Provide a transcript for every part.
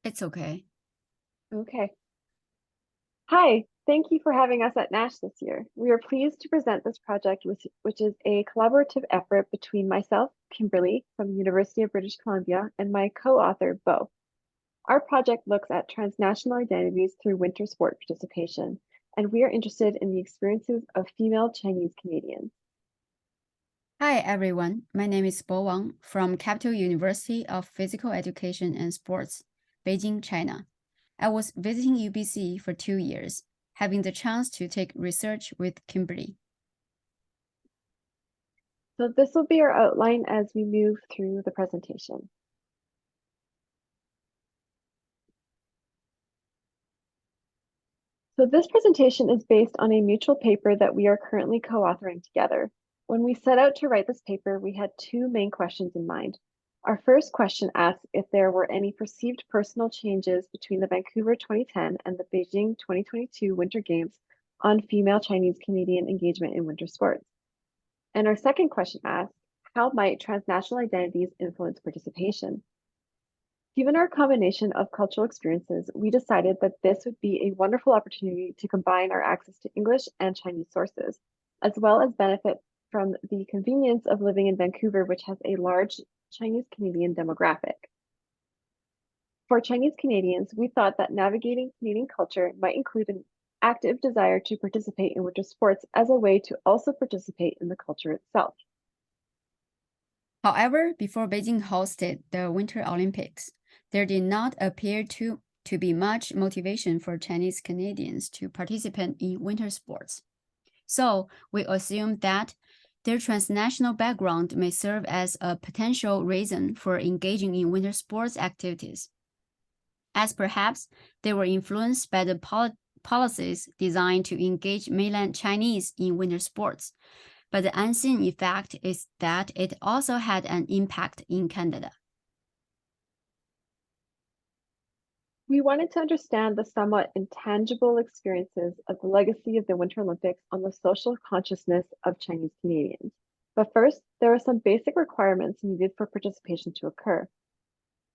It's okay. Okay. Hi, thank you for having us at NASH this year. We are pleased to present this project, which is a collaborative effort between myself, Kimberley, from the University of British Columbia, and my co-author, Bo. Our project looks at transnational identities through winter sport participation, and we are interested in the experiences of female Chinese Canadians. Hi, everyone. My name is Bo Wang from Capital University of Physical Education and Sports, Beijing, China. I was visiting UBC for 2 years, having the chance to take research with Kimberley. So this will be our outline as we move through the presentation. So this presentation is based on a mutual paper that we are currently co-authoring together. When we set out to write this paper, we had two main questions in mind. Our first question asks if there were any perceived personal changes between the Vancouver 2010 and the Beijing 2022 Winter Games on female Chinese Canadian engagement in winter sports. And our second question asks, how might transnational identities influence participation? Given our combination of cultural experiences, we decided that this would be a wonderful opportunity to combine our access to English and Chinese sources, as well as benefit from the convenience of living in Vancouver, which has a large Chinese Canadian demographic. For Chinese Canadians, we thought that navigating Canadian culture might include an active desire to participate in winter sports as a way to also participate in the culture itself. However, before Beijing hosted the Winter Olympics, there did not appear to be much motivation for Chinese Canadians to participate in winter sports. So we assumed that their transnational background may serve as a potential reason for engaging in winter sports activities, as perhaps they were influenced by the policies designed to engage mainland Chinese in winter sports. But the unseen effect is that it also had an impact in Canada. We wanted to understand the somewhat intangible experiences of the legacy of the Winter Olympics on the social consciousness of Chinese Canadians. But first, there are some basic requirements needed for participation to occur.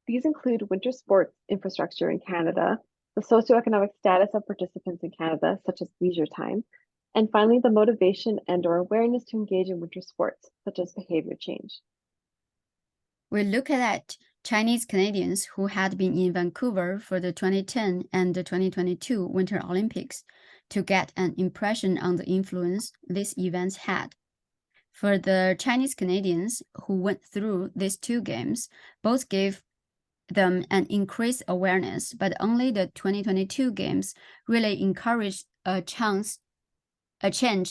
These include winter sports infrastructure in Canada, the socioeconomic status of participants in Canada, such as leisure time, and finally, the motivation and/or awareness to engage in winter sports, such as behavior change. We looked at Chinese Canadians who had been in Vancouver for the 2010 and the 2022 Winter Olympics to get an impression on the influence these events had. For the Chinese Canadians who went through these two games, both gave them an increased awareness, but only the 2022 games really encouraged a change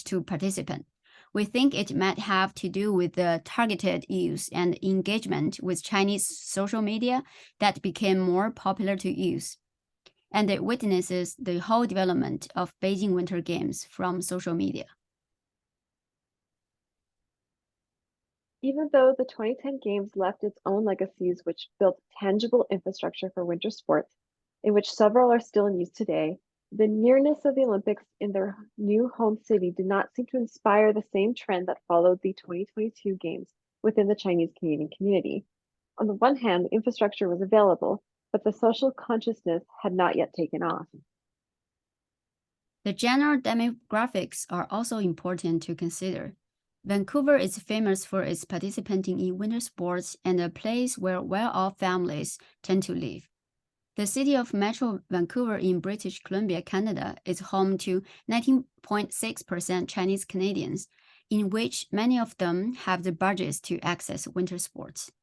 to participant. We think it might have to do with the targeted use and engagement with Chinese social media that became more popular to use. And it witnesses the whole development of Beijing Winter Games from social media. Even though the 2010 Games left its own legacies, which built tangible infrastructure for winter sports, in which several are still in use today, the nearness of the Olympics in their new home city did not seem to inspire the same trend that followed the 2022 Games within the Chinese Canadian community. On the one hand, the infrastructure was available, but the social consciousness had not yet taken off. The general demographics are also important to consider. Vancouver is famous for its participating in winter sports and a place where well-off families tend to live. The city of Metro Vancouver in British Columbia, Canada, is home to 19.6% Chinese Canadians, in which many of them have the budgets to access winter sports.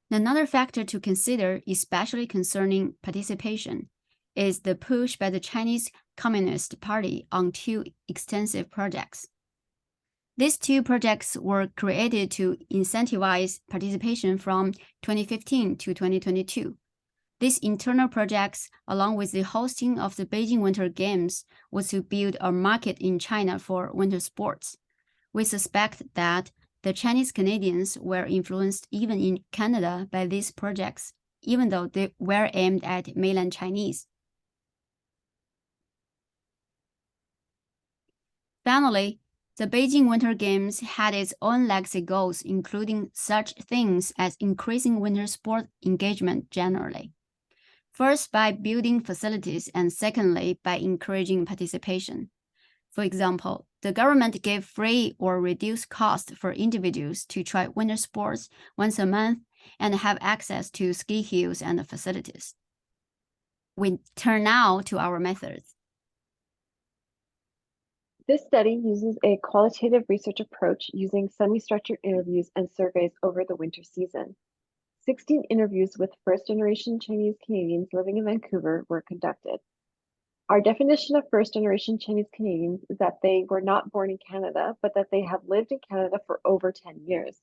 Another factor to consider, especially concerning participation, is the push by the Chinese Communist Party on two extensive projects. These two projects were created to incentivize participation from 2015 to 2022. These internal projects, along with the hosting of the Beijing Winter Games, was to build a market in China for winter sports. We suspect that the Chinese Canadians were influenced even in Canada by these projects, even though they were aimed at mainland Chinese. Finally, The Beijing Winter Games had its own legacy goals, including such things as increasing winter sport engagement generally. First, by building facilities, and secondly, by encouraging participation. For example, the government gave free or reduced cost for individuals to try winter sports once a month and have access to ski hills and facilities. We turn now to our methods. This study uses a qualitative research approach using semi-structured interviews and surveys over the winter season. 16 interviews with first-generation Chinese Canadians living in Vancouver were conducted. Our definition of first-generation Chinese Canadians is that they were not born in Canada, but that they have lived in Canada for over 10 years.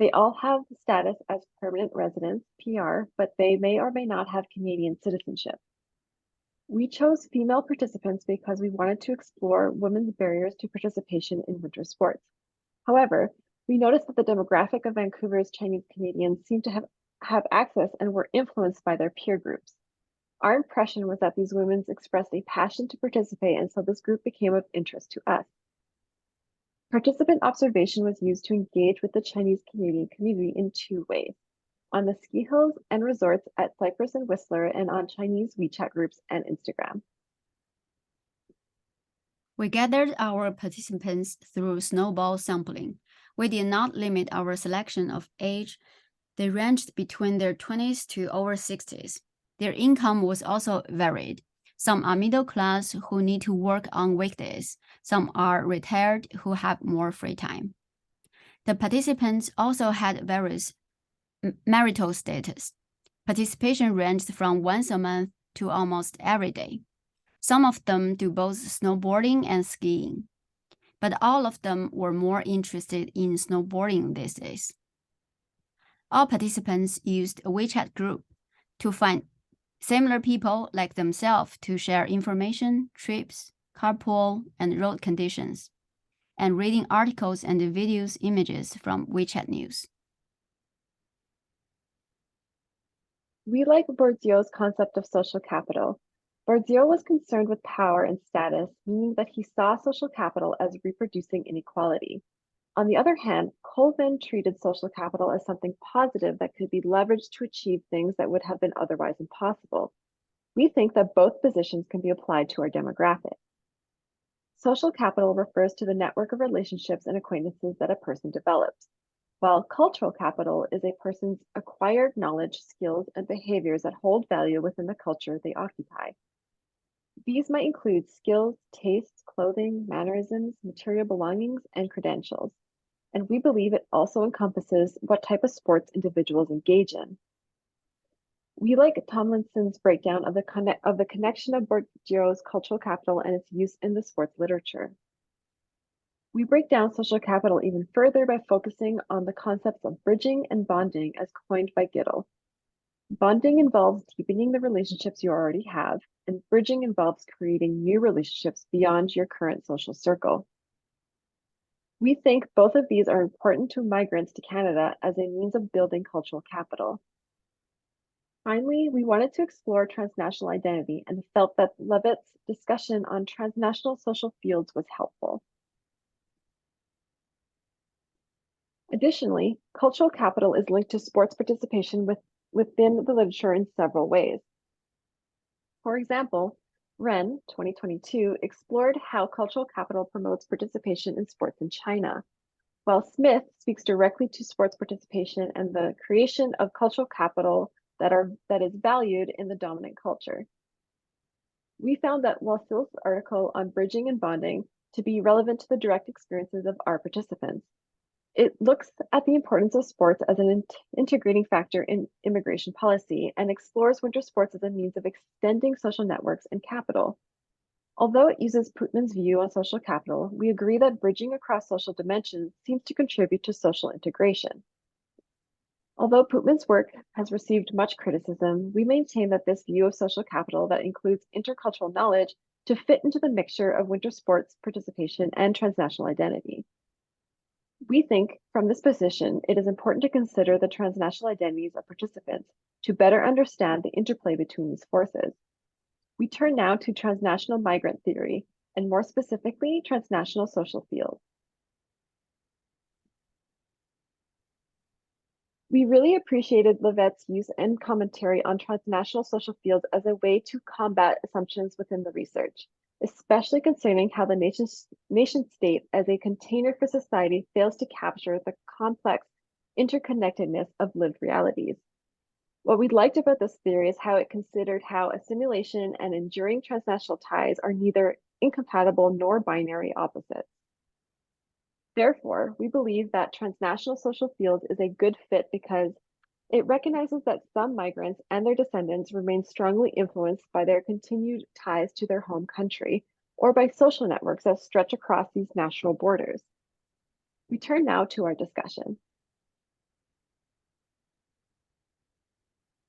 They all have status as permanent residents, PR, but they may or may not have Canadian citizenship. We chose female participants because we wanted to explore women's barriers to participation in winter sports. However, we noticed that the demographic of Vancouver's Chinese Canadians seemed to have access and were influenced by their peer groups. Our impression was that these women expressed a passion to participate, and so this group became of interest to us. Participant observation was used to engage with the Chinese Canadian community in two ways: on the ski hills and resorts at Cypress and Whistler, and on Chinese WeChat groups and Instagram. We gathered our participants through snowball sampling. We did not limit our selection of age. They ranged between their 20s to over 60s. Their income was also varied. Some are middle class who need to work on weekdays. Some are retired who have more free time. The participants also had various marital status. Participation ranged from once a month to almost every day. Some of them do both snowboarding and skiing, but all of them were more interested in snowboarding these days. All participants used a WeChat group to find similar people like themselves to share information, trips, carpool, and road conditions, and reading articles and videos, images from WeChat news. We like Bourdieu's concept of social capital. Bourdieu was concerned with power and status, meaning that he saw social capital as reproducing inequality. On the other hand, Colvin treated social capital as something positive that could be leveraged to achieve things that would have been otherwise impossible. We think that both positions can be applied to our demographic. Social capital refers to the network of relationships and acquaintances that a person develops, while cultural capital is a person's acquired knowledge, skills, and behaviors that hold value within the culture they occupy. These might include skills, tastes, clothing, mannerisms, material belongings, and credentials. And we believe it also encompasses what type of sports individuals engage in. We like Tomlinson's breakdown of the connection of Bourdieu's cultural capital and its use in the sports literature. We break down social capital even further by focusing on the concepts of bridging and bonding as coined by Giddel. Bonding involves deepening the relationships you already have, and bridging involves creating new relationships beyond your current social circle. We think both of these are important to migrants to Canada as a means of building cultural capital. Finally, we wanted to explore transnational identity and felt that Levitt's discussion on transnational social fields was helpful. Additionally, cultural capital is linked to sports participation within the literature in several ways. For example, Ren, 2022, explored how cultural capital promotes participation in sports in China, while Smith speaks directly to sports participation and the creation of cultural capital that is valued in the dominant culture. We found that Wasil's article on bridging and bonding to be relevant to the direct experiences of our participants. It looks at the importance of sports as an integrating factor in immigration policy and explores winter sports as a means of extending social networks and capital. Although it uses Putman's view on social capital, we agree that bridging across social dimensions seems to contribute to social integration. Although Putman's work has received much criticism, we maintain that this view of social capital that includes intercultural knowledge to fit into the mixture of winter sports participation and transnational identity. We think from this position, it is important to consider the transnational identities of participants to better understand the interplay between these forces. We turn now to transnational migrant theory, and more specifically, transnational social fields. We really appreciated Levette's use and commentary on transnational social fields as a way to combat assumptions within the research, especially concerning how the nation state as a container for society fails to capture the complex interconnectedness of lived realities. What we liked about this theory is how it considered how assimilation and enduring transnational ties are neither incompatible nor binary opposites. Therefore, we believe that transnational social fields is a good fit because it recognizes that some migrants and their descendants remain strongly influenced by their continued ties to their home country or by social networks that stretch across these national borders. We turn now to our discussion.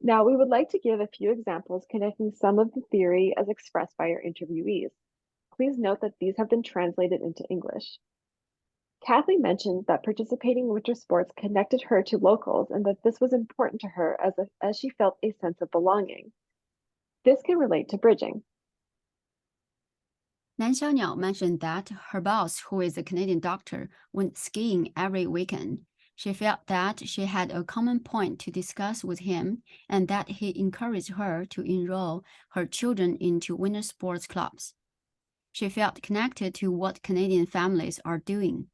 Now, we would like to give a few examples connecting some of the theory as expressed by our interviewees. Please note that these have been translated into English. Kathy mentioned that participating in winter sports connected her to locals and that this was important to her as she felt a sense of belonging. This can relate to bridging. Nan Xiaoniao mentioned that her boss, who is a Canadian doctor, went skiing every weekend. She felt that she had a common point to discuss with him and that he encouraged her to enroll her children into winter sports clubs. She felt connected to what Canadian families are doing.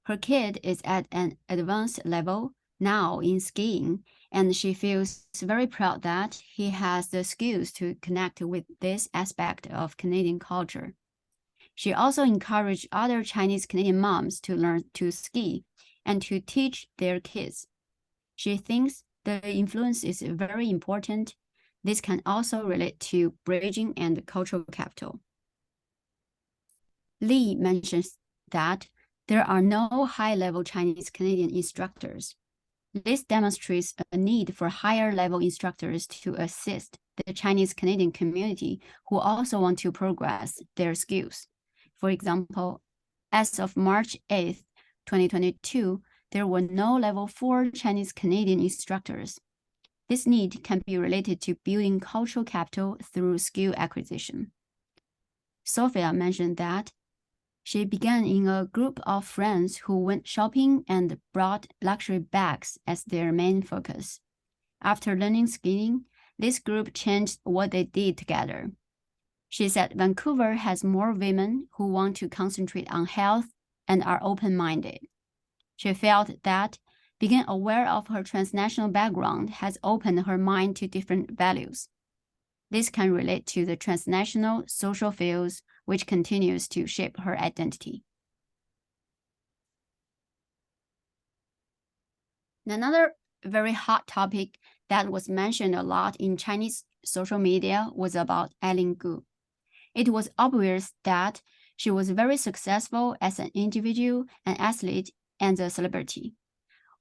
Her kid is at an advanced level now in skiing, and she feels very proud that he has the skills to connect with this aspect of Canadian culture. She also encouraged other Chinese Canadian moms to learn to ski and to teach their kids. She thinks the influence is very important. This can also relate to bridging and cultural capital. Li mentions that there are no high-level Chinese Canadian instructors. This demonstrates a need for higher-level instructors to assist the Chinese Canadian community who also want to progress their skills. For example, as of March 8th, 2022, there were no level 4 Chinese Canadian instructors. This need can be related to building cultural capital through skill acquisition. Sophia mentioned that she began in a group of friends who went shopping and brought luxury bags as their main focus. After learning skiing, this group changed what they did together. She said Vancouver has more women who want to concentrate on health and are open-minded. She felt that being aware of her transnational background has opened her mind to different values. This can relate to the transnational social fields, which continues to shape her identity. Another very hot topic that was mentioned a lot in Chinese social media was about Eileen Gu. It was obvious that she was very successful as an individual, an athlete, and a celebrity.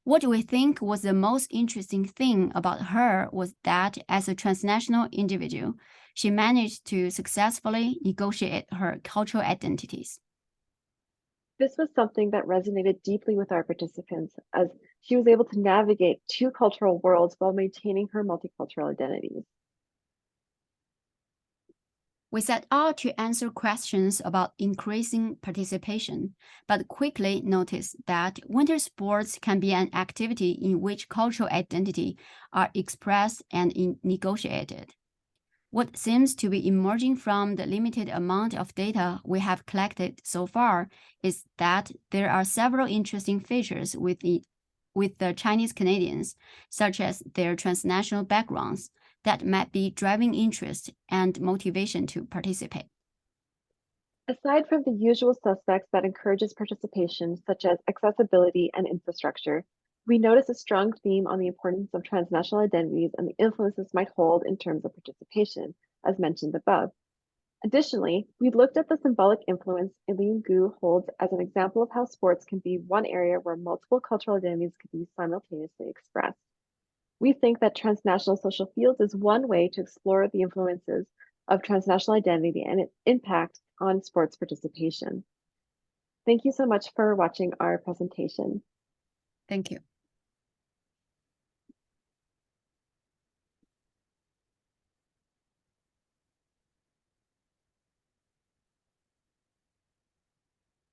What we think was the most interesting thing about her was that as a transnational individual, she managed to successfully negotiate her cultural identities. This was something that resonated deeply with our participants as she was able to navigate two cultural worlds while maintaining her multicultural identities. We set out to answer questions about increasing participation, but quickly noticed that winter sports can be an activity in which cultural identity are expressed and negotiated. What seems to be emerging from the limited amount of data we have collected so far is that there are several interesting features with the Chinese Canadians, such as their transnational backgrounds, that might be driving interest and motivation to participate. Aside from the usual suspects that encourages participation, such as accessibility and infrastructure, we notice a strong theme on the importance of transnational identities and the influence this might hold in terms of participation, as mentioned above. Additionally, we looked at the symbolic influence Eileen Gu holds as an example of how sports can be one area where multiple cultural identities can be simultaneously expressed. We think that transnational social fields is one way to explore the influences of transnational identity and its impact on sports participation. Thank you so much for watching our presentation. Thank you.